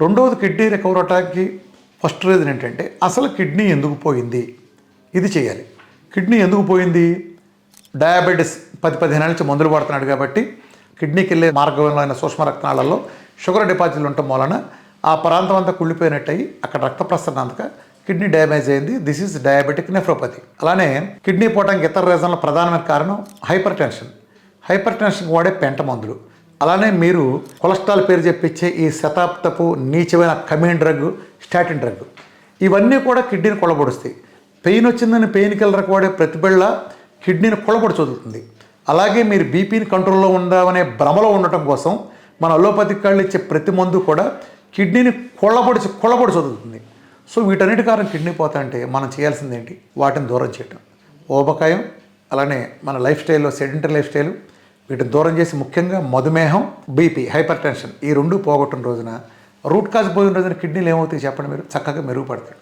రెండవది kidney recover అవటానికి first reason ఏంటంటే అసలు కిడ్నీ ఎందుకు పోయింది, ఇది చేయాలి. కిడ్నీ ఎందుకు పోయింది? డయాబెటీస్ 10-15 ఏళ్ళ నుంచి మందులు పడుతున్నాడు కాబట్టి కిడ్నీకి వెళ్ళే మార్గంలో అయిన సూక్ష్మ రక్తనాళాల్లో షుగర్ డిపాజిట్లు ఉండటం వలన ఆ ప్రాంతం అంతా కుళ్ళిపోయినట్టయి అక్కడ రక్త ప్రసరణ అంతక కిడ్నీ డ్యామేజ్ అయింది. This is diabetic nephropathy. అలానే కిడ్నీ పోవడానికి ఇతర రీజన్ల ప్రధానమైన కారణం హైపర్ టెన్షన్. హైపర్ టెన్షన్కి వాడే పెంట మందులు. అలానే మీరు కొలెస్ట్రాల్ పేరు చెప్పించే ఈ శతాబ్దపు నీచమైన కమీన్ డ్రగ్, స్టాటిన్ డ్రగ్, ఇవన్నీ కూడా కిడ్నీని కొల్లబొడుస్తాయి. పెయిన్ వచ్చిందని పెయిన్ కిల్లర్కి వాడే ప్రతిబిళ్ళ కిడ్నీని కొల్లబొడి చదువుతుంది. అలాగే మీరు బీపీని కంట్రోల్లో ఉందామనే భ్రమలో ఉండటం కోసం మన అలోపతిక్ కాళ్ళు ఇచ్చే ప్రతి మందు కూడా కిడ్నీని కొల్లబొడి చదువుతుంది. సో వీటన్నిటి కారణం కిడ్నీ పోతాయంటే మనం చేయాల్సింది ఏంటి? వాటిని దూరం చేయటం. ఊబకాయం, అలానే మన లైఫ్ స్టైల్లో సెడెంటరీ లైఫ్ స్టైల్, వీటిని దూరం చేసి ముఖ్యంగా మధుమేహం, బీపీ, హైపర్ టెన్షన్ ఈ రెండు పోగొట్టిన రోజున, రూట్ కాజ్ పోయిన రోజున కిడ్నీలు ఏమవుతాయి చెప్పండి మీరు? చక్కగా మెరుగుపడతాయి.